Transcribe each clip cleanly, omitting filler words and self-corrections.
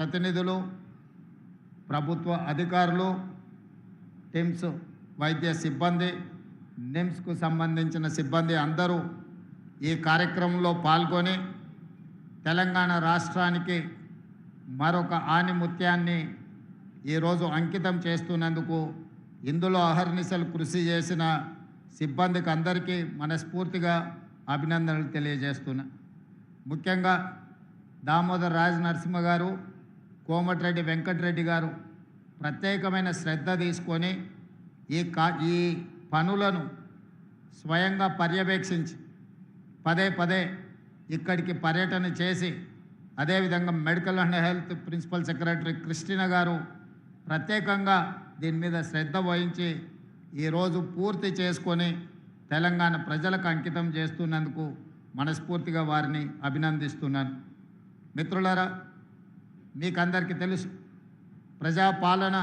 ప్రతినిధులు, ప్రభుత్వ అధికారులు, టిమ్స్ వైద్య సిబ్బంది, నిమ్స్కు సంబంధించిన సిబ్బంది అందరూ ఈ కార్యక్రమంలో పాల్గొని తెలంగాణ రాష్ట్రానికి మరొక ఆణిముత్యాన్ని ఈరోజు అంకితం చేస్తున్నందుకు ఇందులో అహర్నిశలు కృషి చేసిన సిబ్బందికి అందరికీ మనస్ఫూర్తిగా అభినందనలు తెలియజేస్తున్నా. ముఖ్యంగా దామోదర్ రాజ్ నరసింహ గారు, కోమటిరెడ్డి వెంకటరెడ్డి గారు ప్రత్యేకమైన శ్రద్ధ తీసుకొని ఈ పనులను స్వయంగా పర్యవేక్షించి పదే పదే ఇక్కడికి పర్యటన చేసి, అదేవిధంగా medical and health principal secretary Christina గారు ప్రత్యేకంగా దీని మీద శ్రద్ధ వహించి ఈరోజు పూర్తి చేసుకొని తెలంగాణ ప్రజలకు అంకితం చేస్తున్నందుకు మనస్ఫూర్తిగా వారిని అభినందిస్తున్నాను. మిత్రులారా, మీకందరికీ తెలుసు, ప్రజాపాలన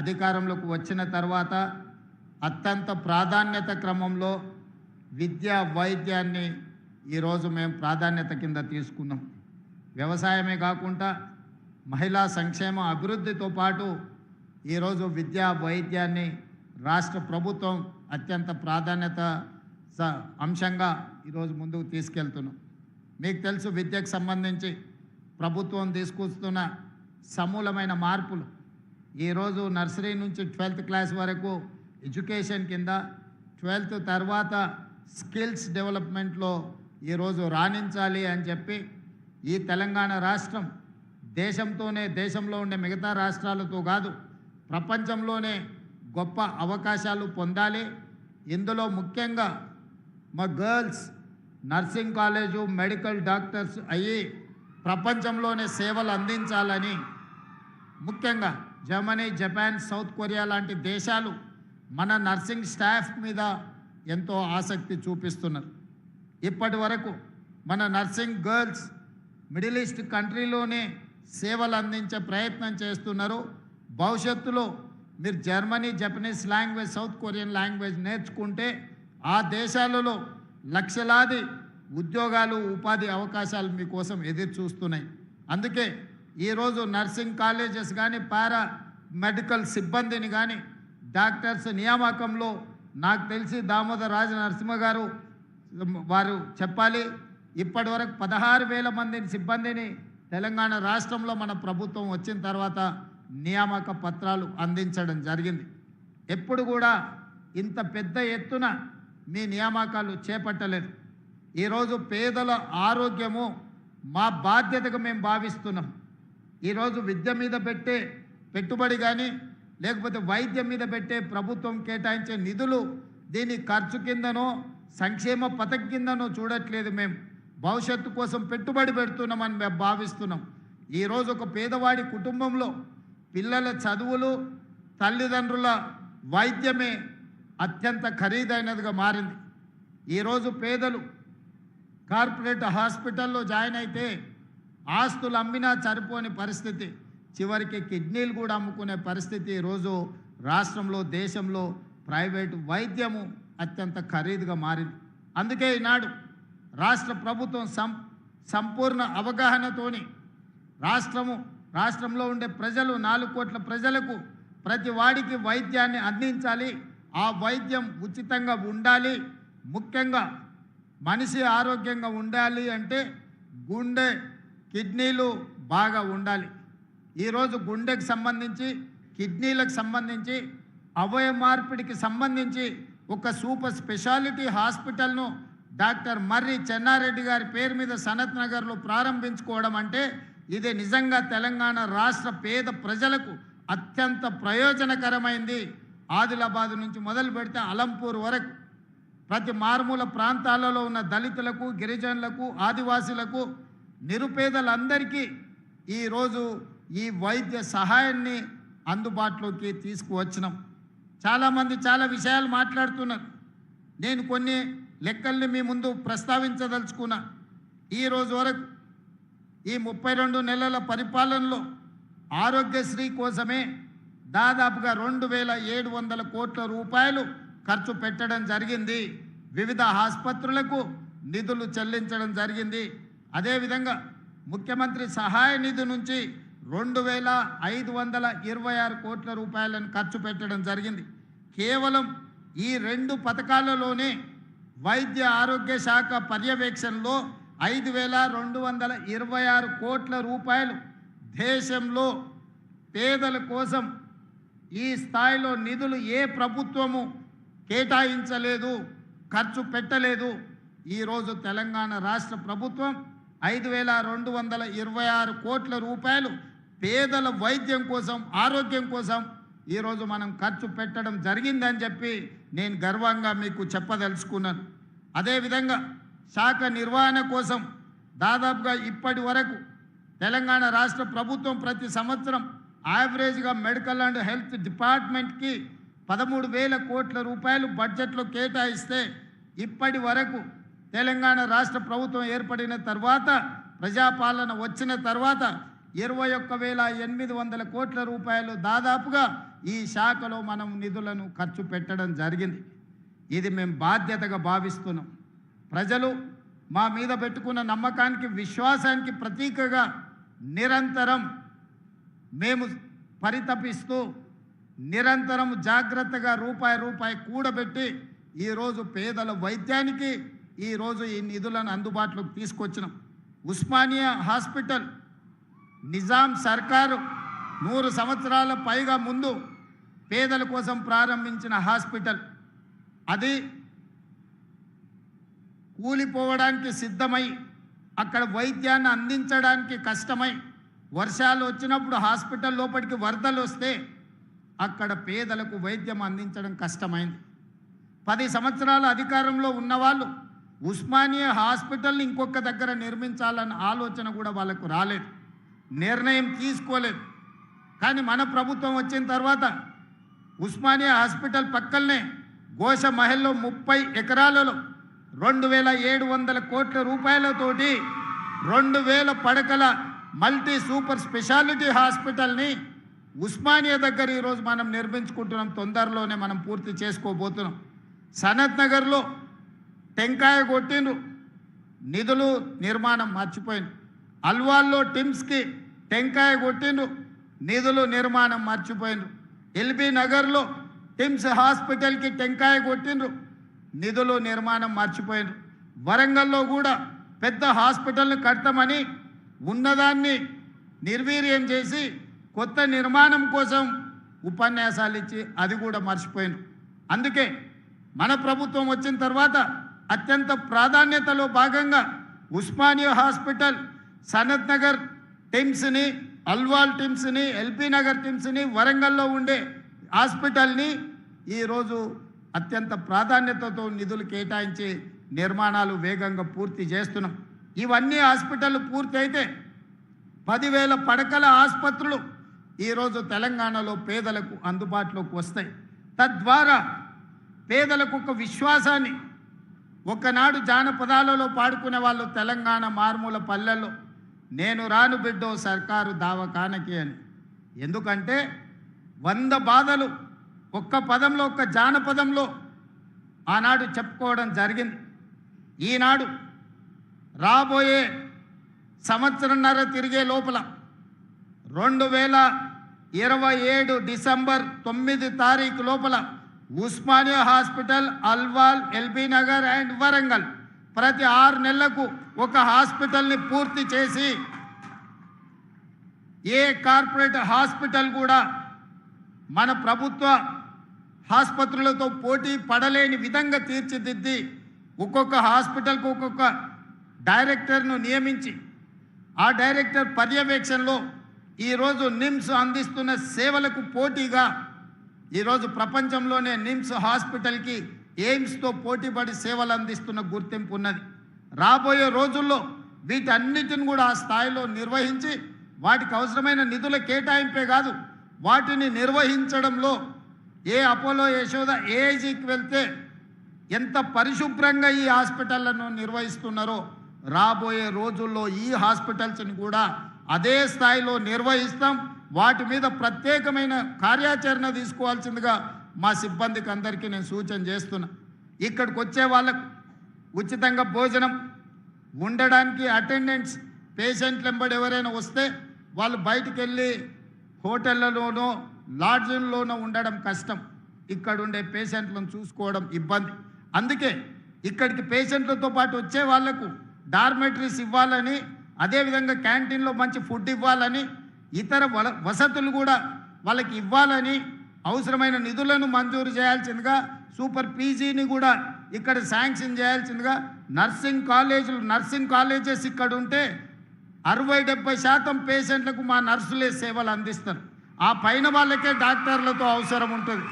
అధికారంలోకి వచ్చిన తర్వాత అత్యంత ప్రాధాన్యత క్రమంలో విద్య, వైద్యాన్ని ఈరోజు మేము ప్రాధాన్యత కింద తీసుకున్నాం. వ్యవసాయమే కాకుండా మహిళా సంక్షేమ అభివృద్ధితో పాటు ఈరోజు విద్యా, వైద్యాన్ని రాష్ట్ర ప్రభుత్వం అత్యంత ప్రాధాన్యత అంశంగా ఈరోజు ముందుకు తీసుకెళ్తున్నాం. మీకు తెలుసు, విద్యకు సంబంధించి ప్రభుత్వం తీసుకొస్తున్న సమూలమైన మార్పులు. ఈరోజు నర్సరీ నుంచి 12th క్లాస్ వరకు ఎడ్యుకేషన్ కింద, 12th తర్వాత స్కిల్స్ డెవలప్మెంట్లో ఈరోజు రాణించాలి అని చెప్పి ఈ తెలంగాణ రాష్ట్రం దేశంలో ఉండే మిగతా రాష్ట్రాలతో కాదు, ప్రపంచంలోనే గొప్ప అవకాశాలు పొందాలి. ఇందులో ముఖ్యంగా మా girls nursing college, medical doctors అయ్యి ప్రపంచంలోనే సేవలు అందించాలని ముఖ్యంగా జర్మనీ, జపాన్, సౌత్ కొరియా లాంటి దేశాలు మన నర్సింగ్ స్టాఫ్ మీద ఎంతో ఆసక్తి చూపిస్తున్నారు. ఇప్పటి వరకు మన నర్సింగ్ గర్ల్స్ మిడిల్ ఈస్ట్ కంట్రీలోనే సేవలు అందించే ప్రయత్నం చేస్తున్నారు. భవిష్యత్తులో మీరు Germany, Japanese language, south Korean language నేర్చుకుంటే ఆ దేశాలలో లక్షలాది ఉద్యోగాలు, ఉపాధి అవకాశాలు మీకోసం ఎదురు చూస్తున్నాయి. అందుకే ఈరోజు నర్సింగ్ కాలేజెస్ కానీ, పారా మెడికల్ సిబ్బందిని కానీ డాక్టర్స్ నియామకంలో నాకు తెలిసి దామోదర్ రాజ నరసింహ గారు వారు చెప్పాలి, ఇప్పటి వరకు 16,000 మంది సిబ్బందిని తెలంగాణ రాష్ట్రంలో మన ప్రభుత్వం వచ్చిన తర్వాత నియామక పత్రాలు అందించడం జరిగింది. ఎప్పుడు కూడా ఇంత పెద్ద ఎత్తున మీ నియామకాలు చేపట్టలేదు. ఈరోజు పేదల ఆరోగ్యము మా బాధ్యతగా మేము భావిస్తున్నాం. ఈరోజు విద్య మీద పెట్టే పెట్టుబడి కానీ, లేకపోతే వైద్యం మీద పెట్టే ప్రభుత్వం కేటాయించే నిధులు దీని ఖర్చు కిందనో సంక్షేమ పథకం కిందనో చూడట్లేదు. మేము భవిష్యత్తు కోసం పెట్టుబడి పెడుతున్నామని మేము భావిస్తున్నాం. ఈరోజు ఒక పేదవాడి కుటుంబంలో పిల్లల చదువులు, తల్లిదండ్రుల వైద్యమే అత్యంత ఖరీదైనదిగా మారింది. ఈరోజు పేదలు కార్పొరేట్ హాస్పిటల్లో జాయిన్ అయితే ఆస్తులు అమ్మినా సరిపోని పరిస్థితి, చివరికి కిడ్నీలు కూడా అమ్ముకునే పరిస్థితి ఈరోజు రాష్ట్రంలో, దేశంలో ప్రైవేటు వైద్యము అత్యంత ఖరీదుగా మారింది. అందుకే ఈనాడు రాష్ట్ర ప్రభుత్వం సంపూర్ణ అవగాహనతోని రాష్ట్రంలో ఉండే ప్రజలు, 4 కోట్ల ప్రజలకు ప్రతి వాడికి వైద్యాన్ని అందించాలి. ఆ వైద్యం ఉచితంగా ఉండాలి. ముఖ్యంగా మనిషి ఆరోగ్యంగా ఉండాలి అంటే గుండె, కిడ్నీలు బాగా ఉండాలి. ఈరోజు గుండెకు సంబంధించి, కిడ్నీలకు సంబంధించి, అవయవ మార్పిడికి సంబంధించి ఒక సూపర్ స్పెషాలిటీ హాస్పిటల్ను డాక్టర్ మర్రి చెన్నారెడ్డి గారి పేరు మీద సనత్ నగర్లో ప్రారంభించుకోవడం అంటే ఇది నిజంగా తెలంగాణ రాష్ట్ర పేద ప్రజలకు అత్యంత ప్రయోజనకరమైంది. ఆదిలాబాద్ నుంచి మొదలు పెడితే అలంపూర్ వరకు ప్రతి మారుమూల ప్రాంతాలలో ఉన్న దళితులకు, గిరిజనులకు, ఆదివాసీలకు, నిరుపేదలందరికీ ఈరోజు ఈ వైద్య సహాయాన్ని అందుబాటులోకి తీసుకువచ్చినాం. చాలామంది చాలా విషయాలు మాట్లాడుతున్నారు. నేను కొన్ని లెక్కల్ని మీ ముందు ప్రస్తావించదలుచుకున్నా. ఈరోజు వరకు ఈ 32 నెలల పరిపాలనలో ఆరోగ్యశ్రీ కోసమే దాదాపుగా 2,700 కోట్ల రూపాయలు ఖర్చు పెట్టడం జరిగింది. వివిధ ఆసుపత్రులకు నిధులు చెల్లించడం జరిగింది. అదేవిధంగా ముఖ్యమంత్రి సహాయ నిధి నుంచి 2526 కోట్ల రూపాయలను ఖర్చు పెట్టడం జరిగింది. కేవలం ఈ 2 పథకాలలోనే వైద్య ఆరోగ్య శాఖ పర్యవేక్షణలో 5226 కోట్ల రూపాయలు దేశంలో పేదల కోసం ఈ స్థాయిలో నిధులు ఏ ప్రభుత్వము కేటాయించలేదు, ఖర్చు పెట్టలేదు. ఈరోజు తెలంగాణ రాష్ట్ర ప్రభుత్వం 5226 కోట్ల రూపాయలు పేదల వైద్యం కోసం, ఆరోగ్యం కోసం ఈరోజు మనం ఖర్చు పెట్టడం జరిగిందని చెప్పి నేను గర్వంగా మీకు చెప్పదలుచుకున్నాను. అదేవిధంగా శాఖ నిర్వహణ కోసం దాదాపుగా ఇప్పటి వరకు తెలంగాణ రాష్ట్ర ప్రభుత్వం ప్రతి సంవత్సరం యావరేజ్గా మెడికల్ అండ్ హెల్త్ డిపార్ట్మెంట్కి 13,000 కోట్ల రూపాయలు బడ్జెట్లో కేటాయిస్తే ఇప్పటి వరకు తెలంగాణ రాష్ట్ర ప్రభుత్వం ఏర్పడిన తర్వాత, ప్రజాపాలన వచ్చిన తర్వాత 21,800 కోట్ల రూపాయలు దాదాపుగా ఈ శాఖలో మనం నిధులను ఖర్చు పెట్టడం జరిగింది. ఇది మేము బాధ్యతగా భావిస్తున్నాం. ప్రజలు మా మీద పెట్టుకున్న నమ్మకానికి, విశ్వాసానికి ప్రతీకగా నిరంతరం మేము పరితపిస్తూ నిరంతరం జాగ్రత్తగా రూపాయి కూడబెట్టి ఈరోజు పేదల వైద్యానికి ఈరోజు ఈ నిధులను అందుబాటులోకి తీసుకొచ్చినాం. ఉస్మానియా హాస్పిటల్ నిజాం సర్కారు 100 సంవత్సరాల పైగా ముందు పేదల కోసం ప్రారంభించిన హాస్పిటల్. అది కూలిపోవడానికి సిద్ధమై, అక్కడ వైద్యాన్ని అందించడానికి కష్టమై, వర్షాలు వచ్చినప్పుడు హాస్పిటల్ లోపలికి వరదలు వస్తే అక్కడ పేదలకు వైద్యం అందించడం కష్టమైంది. 10 సంవత్సరాల అధికారంలో ఉన్నవాళ్ళు ఉస్మానియా హాస్పిటల్ని ఇంకొక దగ్గర నిర్మించాలన్న ఆలోచన కూడా వాళ్ళకు రాలేదు, నిర్ణయం తీసుకోలేదు. కానీ మన ప్రభుత్వం వచ్చిన తర్వాత ఉస్మానియా హాస్పిటల్ పక్కనే గోష మహల్లో 30 ఎకరాలలో 2,700 కోట్ల రూపాయలతోటి 2,000 పడకల మల్టీ సూపర్ స్పెషాలిటీ హాస్పిటల్ని ఉస్మానియా దగ్గర ఈరోజు మనం నిర్మించుకుంటున్నాం. తొందరలోనే మనం పూర్తి చేసుకోబోతున్నాం. సనత్ నగర్లో టెంకాయ కొట్టిండ్రు, నిధులు నిర్మాణం మర్చిపోయింది. అల్వాల్లో టిమ్స్కి టెంకాయ కొట్టిండ్రు, నిధులు నిర్మాణం మర్చిపోయిండ్రు. ఎల్బీ నగర్లో టిమ్స్ హాస్పిటల్కి టెంకాయ కొట్టిండ్రు, నిధులు నిర్మాణం మర్చిపోయిండ్రు. వరంగల్లో కూడా పెద్ద హాస్పిటల్ని కడతామని ఉన్నదాన్ని నిర్వీర్యం చేసి కొత్త నిర్మాణం కోసం ఉపన్యాసాలు ఇచ్చి అది కూడా మర్చిపోయిండ్రు. అందుకే మన ప్రభుత్వం వచ్చిన తర్వాత అత్యంత ప్రాధాన్యతలో భాగంగా ఉస్మానియా హాస్పిటల్, సనత్ నగర్ టిమ్స్ని, అల్వాల్ టిమ్స్ని, ఎల్బీ నగర్ టిమ్స్ని, వరంగల్లో ఉండే హాస్పిటల్ని ఈరోజు అత్యంత ప్రాధాన్యతతో నిధులు కేటాయించి నిర్మాణాలు వేగంగా పూర్తి చేస్తున్నాం. ఇవన్నీ హాస్పిటల్ పూర్తి అయితే 10,000 పడకల ఆసుపత్రులు ఈరోజు తెలంగాణలో పేదలకు అందుబాటులోకి వస్తాయి. తద్వారా పేదలకు ఒక విశ్వాసాన్ని, ఒకనాడు జానపదాలలో పాడుకునే వాళ్ళు తెలంగాణ మారుమూల పల్లెల్లో నేను రాను బిడ్డో సర్కారు దావఖానకి అని. ఎందుకంటే 100 బాధలు ఒక్క పదంలో, ఒక్క జానపదంలో ఆనాడు చెప్పుకోవడం జరిగింది. ఈనాడు రాబోయే సంవత్సరంన్నర తిరిగే లోపల 2027 డిసెంబర్ 9 తారీఖు లోపల Osmania hospital, Alwal, LB Nagar and Warangal ప్రతి 6 నెలలకు ఒక హాస్పిటల్ని పూర్తి చేసి ఏ కార్పొరేట్ హాస్పిటల్ కూడా మన ప్రభుత్వ ఆసుపత్రులతో పోటీ పడలేని విధంగా తీర్చిదిద్ది ఒక్కొక్క హాస్పిటల్కు ఒక్కొక్క డైరెక్టర్ను నియమించి ఆ డైరెక్టర్ పర్యవేక్షణలో ఈరోజు నిమ్స్ అందిస్తున్న సేవలకు పోటీగా ఈరోజు ప్రపంచంలోనే నిమ్స్ హాస్పిటల్కి ఎయిమ్స్తో పోటీపడి సేవలు అందిస్తున్న గుర్తింపు ఉన్నది. రాబోయే రోజుల్లో వీటన్నిటిని కూడా ఆ స్థాయిలో నిర్వహించి వాటికి అవసరమైన నిధుల కేటాయింపే కాదు, వాటిని నిర్వహించడంలో ఏ అపోలో, యశోద, ఏఐజీకి వెళ్తే ఎంత పరిశుభ్రంగా ఈ హాస్పిటళ్లను నిర్వహిస్తున్నారో రాబోయే రోజుల్లో ఈ హాస్పిటల్స్ని కూడా అదే స్థాయిలో నిర్వహిస్తాం. వాటి మీద ప్రత్యేకమైన కార్యాచరణ తీసుకోవాల్సిందిగా మా సిబ్బందికి అందరికీ నేను సూచన చేస్తున్నా. ఇక్కడికి వచ్చే వాళ్ళకు ఉచితంగా భోజనం, ఉండడానికి అటెండెంట్స్, పేషెంట్లు వెంబడి ఎవరైనా వస్తే వాళ్ళు బయటికి వెళ్ళి హోటళ్లలోనో లాడ్జిల్లోనో ఉండడం కష్టం, ఇక్కడ ఉండే పేషెంట్లను చూసుకోవడం ఇబ్బంది. అందుకే ఇక్కడికి పేషెంట్లతో పాటు వచ్చే వాళ్లకు డార్మెటరీస్ ఇవ్వాలని, అదేవిధంగా క్యాంటీన్లో మంచి ఫుడ్ ఇవ్వాలని, ఇతర వసతులు కూడా వాళ్ళకి ఇవ్వాలని, అవసరమైన నిధులను మంజూరు చేయాల్సిందిగా, సూపర్ పీజీని కూడా ఇక్కడ శాంక్షన్ చేయాల్సిందిగా, నర్సింగ్ కాలేజెస్ ఇక్కడ ఉంటే 60-70% పేషెంట్లకు మా నర్సులే సేవలు అందిస్తారు. ఆ పైన వాళ్ళకే డాక్టర్లతో అవసరం ఉంటుంది.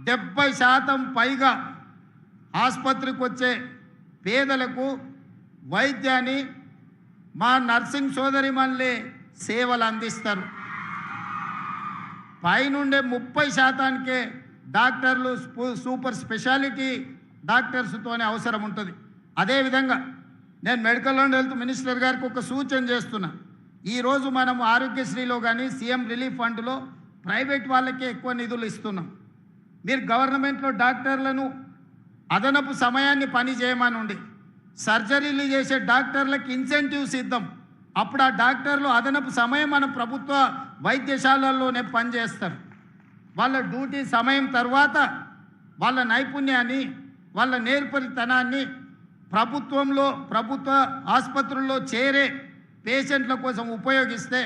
70% పైగా ఆసుపత్రికి వచ్చే పేదలకు వైద్యాన్ని మా నర్సింగ్ సోదరిమణులే సేవలు అందిస్తారు. పైనుండే 30%కే డాక్టర్లు సూపర్ స్పెషాలిటీ డాక్టర్స్తోనే అవసరం ఉంటుంది. అదేవిధంగా నేను మెడికల్ అండ్ హెల్త్ మినిస్టర్ గారికి ఒక సూచన చేస్తున్నా. ఈరోజు మనం ఆరోగ్యశ్రీలో కానీ సీఎం రిలీఫ్ ఫండ్లో ప్రైవేట్ వాళ్ళకే ఎక్కువ నిధులు ఇస్తున్నాం. మీరు గవర్నమెంట్లో డాక్టర్లను అదనపు సమయాన్ని పని చేయమనుండి, సర్జరీలు చేసే డాక్టర్లకు ఇన్సెంటివ్స్ ఇద్దాం. అప్పుడు ఆ డాక్టర్లు అదనపు సమయం మన ప్రభుత్వ వైద్యశాలల్లోనే పనిచేస్తారు. వాళ్ళ డ్యూటీ సమయం తర్వాత వాళ్ళ నైపుణ్యాన్ని, వాళ్ళ నేర్పరితనాన్ని ప్రభుత్వ ఆసుపత్రుల్లో చేరే పేషెంట్ల కోసం ఉపయోగిస్తే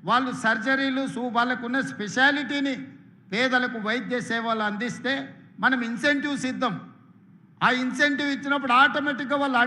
వాళ్ళు సర్జరీలు వాళ్ళకున్న స్పెషాలిటీని పేదలకు వైద్య సేవలు అందిస్తే మనం ఇన్సెంటివ్స్ ఇద్దాం. ఆ ఇన్సెంటివ్ ఇచ్చినప్పుడు ఆటోమేటిక్గా వాళ్ళు